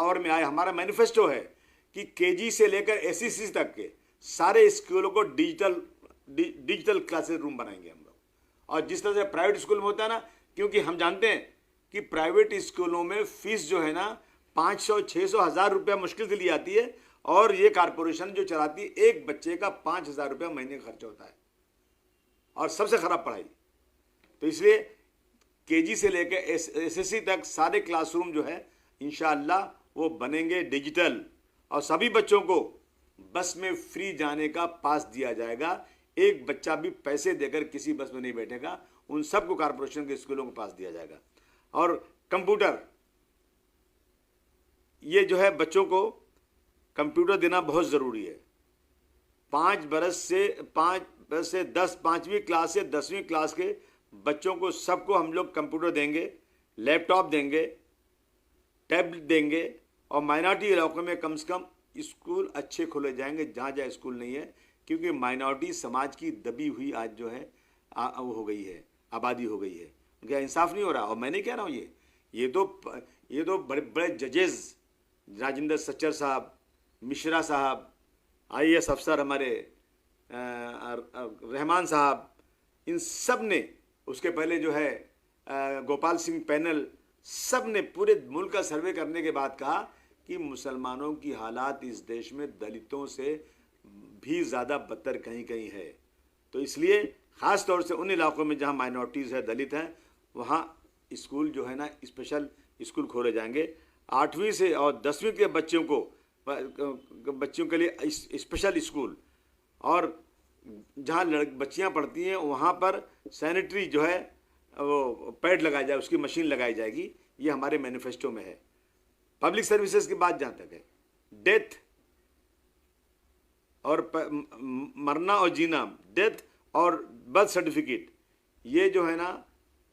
Power में आए, हमारा मैनिफेस्टो है कि केजी से लेकर एसएससी तक के सारे स्कूलों को डिजिटल क्लासेस रूम बनाएंगे हम लोग। और जिस तरह से प्राइवेट स्कूल में होता है ना, क्योंकि हम जानते हैं कि प्राइवेट स्कूलों में फीस जो है ना 500, 600, 1000 रुपया मुश्किल से ली आती है, और ये कारपोरेशन जो चलाती है एक बच्चे का 5000 रुपया महीने का खर्चा होता है, और सबसे खराब पढ़ाई। तो इसलिए केजी से लेकर एसएससी तक सारे क्लासरूम जो है इंशाअल्लाह वो बनेंगे डिजिटल, और सभी बच्चों को बस में फ्री जाने का पास दिया जाएगा। एक बच्चा भी पैसे देकर किसी बस में नहीं बैठेगा, उन सबको कारपोरेशन के स्कूलों को पास दिया जाएगा। और कंप्यूटर, ये जो है बच्चों को कंप्यूटर देना बहुत ज़रूरी है। 5 बरस से 5वीं क्लास से 10वीं क्लास के बच्चों को सबको हम लोग कंप्यूटर देंगे, लैपटॉप देंगे, टैबलेट देंगे, और माइनॉरिटी इलाकों में कम से कम स्कूल अच्छे खोले जाएंगे जहाँ जहाँ स्कूल नहीं है, क्योंकि माइनॉरिटी समाज की दबी हुई आज जो है वो हो गई है, आबादी हो गई है, उनका इंसाफ नहीं हो रहा। और मैं नहीं कह रहा हूँ ये तो बड़े बड़े जजेस, राजेंद्र सच्चर साहब, मिश्रा साहब, IAS अफसर हमारे रहमान साहब, इन सब ने, उसके पहले जो है गोपाल सिंह पैनल, सब ने पूरे मुल्क का सर्वे करने के बाद कहा कि मुसलमानों की हालात इस देश में दलितों से भी ज़्यादा बदतर कहीं कहीं है। तो इसलिए ख़ास तौर से उन इलाकों में जहाँ माइनॉरिटीज़ है, दलित हैं, वहाँ स्कूल जो है ना स्पेशल स्कूल खोले जाएंगे। 8वीं से और 10वीं के बच्चों के लिए स्पेशल स्कूल, और जहाँ बच्चियाँ पढ़ती हैं वहाँ पर सैनिटरी जो है वो पैड लगाया जाए, उसकी मशीन लगाई जाएगी। ये हमारे मैनिफेस्टो में है। पब्लिक सर्विसेज की बात जहाँ तक है, डेथ और मरना और जीना, डेथ और बर्थ सर्टिफिकेट, ये जो है ना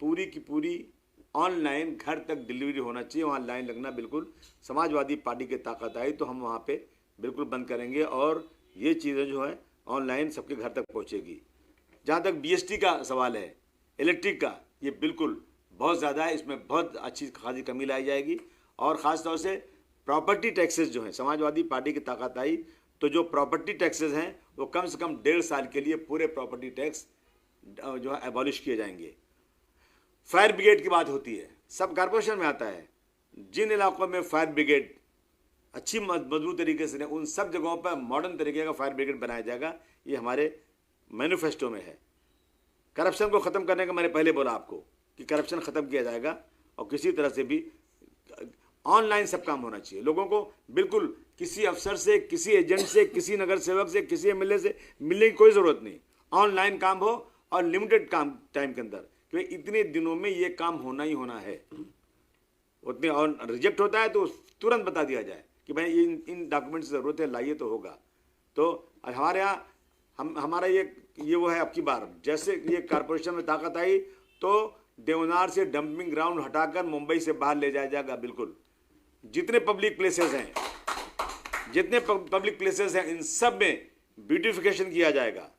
पूरी की पूरी ऑनलाइन घर तक डिलीवरी होना चाहिए। वहाँ लाइन लगना बिल्कुल, समाजवादी पार्टी की ताकत आई तो हम वहाँ पे बिल्कुल बंद करेंगे, और ये चीज़ें जो है ऑनलाइन सबके घर तक पहुँचेगी। जहाँ तक BST का सवाल है, इलेक्ट्रिक का, ये बिल्कुल बहुत ज़्यादा है, इसमें बहुत अच्छी खासी कमी लाई जाएगी। और ख़ास तौर से प्रॉपर्टी टैक्सेस जो हैं, समाजवादी पार्टी की ताकत आई तो जो प्रॉपर्टी टैक्सेस हैं वो कम से कम 1.5 साल के लिए पूरे प्रॉपर्टी टैक्स जो है एबॉलिश किए जाएंगे। फायर ब्रिगेड की बात होती है, सब कारपोरेशन में आता है। जिन इलाकों में फायर ब्रिगेड अच्छी मजबूत तरीके से, उन सब जगहों पर मॉडर्न तरीके का फायर ब्रिगेड बनाया जाएगा। ये हमारे मैनिफेस्टो में है। करप्शन को ख़त्म करने का मैंने पहले बोला आपको कि करप्शन ख़त्म किया जाएगा, और किसी तरह से भी ऑनलाइन सब काम होना चाहिए। लोगों को बिल्कुल किसी अफसर से, किसी एजेंट से, किसी नगर सेवक से, किसी MLA से मिलने की कोई ज़रूरत नहीं। ऑनलाइन काम हो और लिमिटेड काम टाइम के अंदर, क्योंकि इतने दिनों में ये काम होना ही होना है। उतने, और रिजेक्ट होता है तो तुरंत बता दिया जाए कि भाई इन डॉक्यूमेंट्स की ज़रूरत है, लाइए तो होगा। तो हमारे यहाँ हमारा ये वो है। अब की बार जैसे ये कारपोरेशन में ताकत आई तो देवनार से डंपिंग ग्राउंड हटाकर मुंबई से बाहर ले जाया जाएगा। बिल्कुल जितने पब्लिक प्लेसेस हैं इन सब में ब्यूटिफिकेशन किया जाएगा।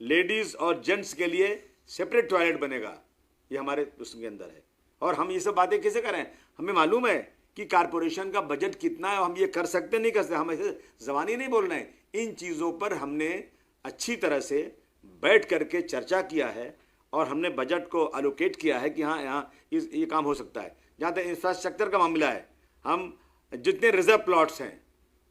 लेडीज़ और जेंट्स के लिए सेपरेट टॉयलेट बनेगा, ये हमारे उसके अंदर है। और हम ये सब बातें कैसे करें, हमें मालूम है कि कारपोरेशन का बजट कितना है, हम ये कर सकते नहीं कर सकते, हम ऐसे ज़बानी नहीं बोल रहे हैं। इन चीज़ों पर हमने अच्छी तरह से बैठ करके चर्चा किया है, और हमने बजट को एलोकेट किया है कि हाँ यहाँ ये काम हो सकता है। जहाँ तक इंफ्रास्ट्रक्चर का मामला है, हम जितने रिजर्व प्लॉट्स हैं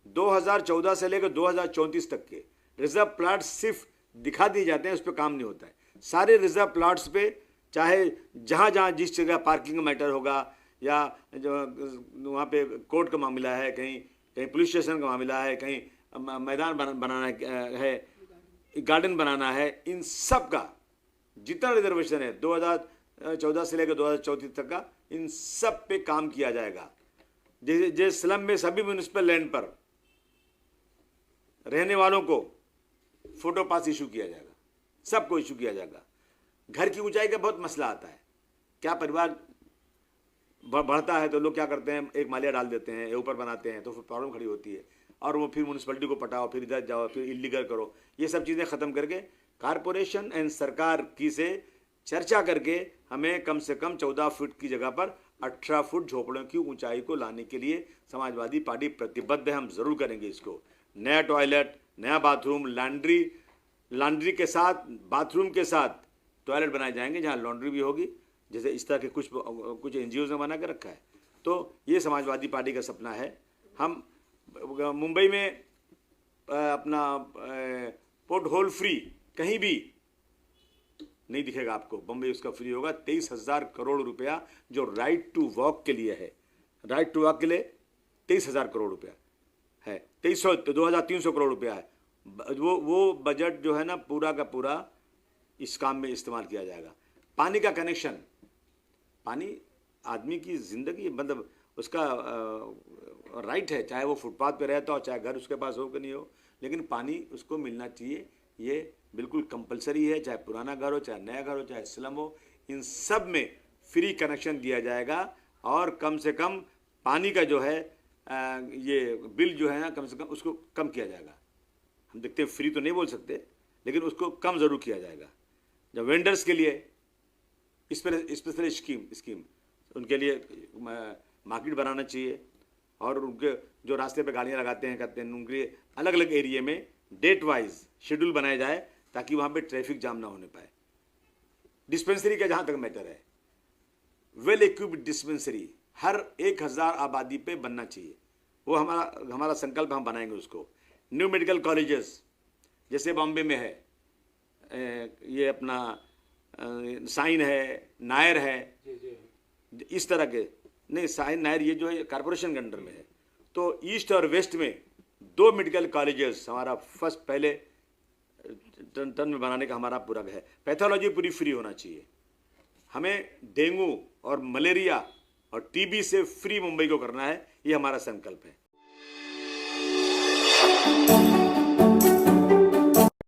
2014 से लेकर 2034 तक के रिजर्व प्लॉट्स सिर्फ दिखा दिए जाते हैं, उस पर काम नहीं होता है। सारे रिजर्व प्लॉट्स पे चाहे जहाँ जहाँ जिस जगह पार्किंग का मैटर होगा, या जो वहाँ पे कोर्ट का मामला है, कहीं पुलिस स्टेशन का मामला है, कहीं मैदान बनाना है, गार्डन बनाना है, इन सब का जितना रिजर्वेशन है 2014 से लेकर 2034 तक का, इन सब पे काम किया जाएगा। जैसे स्लम में सभी म्यूनिसिपल लैंड पर रहने वालों को फोटो पास इशू किया जाएगा, सबको इशू किया जाएगा। घर की ऊंचाई का बहुत मसला आता है, क्या परिवार बढ़ता है तो लोग क्या करते हैं, एक मालिया डाल देते हैं, ऊपर बनाते हैं, तो फिर प्रॉब्लम खड़ी होती है, और वो फिर म्यूनिसिपलिटी को पटाओ, फिर इधर जाओ, फिर इलीगल करो। ये सब चीज़ें ख़त्म करके कारपोरेशन एंड सरकार की से चर्चा करके हमें कम से कम 14 फीट की जगह पर 18 फुट झोपड़ों की ऊंचाई को लाने के लिए समाजवादी पार्टी प्रतिबद्ध है। हम जरूर करेंगे इसको। नया टॉयलेट, नया बाथरूम, लॉन्ड्री के साथ, बाथरूम के साथ टॉयलेट बनाए जाएंगे जहां लॉन्ड्री भी होगी, जैसे इस तरह के कुछ एनजीओ ने बना के रखा है। तो ये समाजवादी पार्टी का सपना है। हम मुंबई में अपना पोर्ट होल फ्री कहीं भी नहीं दिखेगा आपको, बम्बई उसका फ्री होगा। 23,000 करोड़ रुपया जो राइट टू वॉक के लिए है, राइट टू वॉक के लिए 23,000 करोड़ रुपया है, 2,300 करोड़ रुपया है। वो बजट जो है ना पूरा का पूरा इस काम में इस्तेमाल किया जाएगा। पानी का कनेक्शन, पानी आदमी की जिंदगी, मतलब उसका राइट है, चाहे वो फुटपाथ पे रहता हो, चाहे घर उसके पास हो कि नहीं हो, लेकिन पानी उसको मिलना चाहिए। ये बिल्कुल कंपलसरी है, चाहे पुराना घर हो, चाहे नया घर हो, चाहे स्लम हो, इन सब में फ्री कनेक्शन दिया जाएगा। और कम से कम पानी का जो है ये बिल जो है ना, कम से कम उसको कम किया जाएगा। हम देखते हैं, फ्री तो नहीं बोल सकते, लेकिन उसको कम ज़रूर किया जाएगा। जब वेंडर्स के लिए स्पेशल स्कीम उनके लिए मार्केट बनाना चाहिए, और उनके जो रास्ते पे गाड़ियाँ लगाते हैं करते हैं, उनके लिए अलग अलग एरिया में डेट वाइज शेड्यूल बनाया जाए ताकि वहाँ पे ट्रैफिक जाम ना होने पाए। डिस्पेंसरी का जहाँ तक मैटर है, वेल इक्विप्ड डिस्पेंसरी हर 1,000 आबादी पे बनना चाहिए। वो हमारा संकल्प, हम बनाएंगे उसको। न्यू मेडिकल कॉलेजेस जैसे बॉम्बे में है, ये अपना साइन है, नायर है, इस तरह के नहीं, साइन नायर ये जो है कॉर्पोरेशन के अंडर में है। तो ईस्ट और वेस्ट में 2 मेडिकल कॉलेजेस हमारा पहले टर्न में बनाने का हमारा पूरा है। पैथोलॉजी पूरी फ्री होना चाहिए। हमें डेंगू और मलेरिया और टीबी से फ्री मुंबई को करना है, ये हमारा संकल्प है।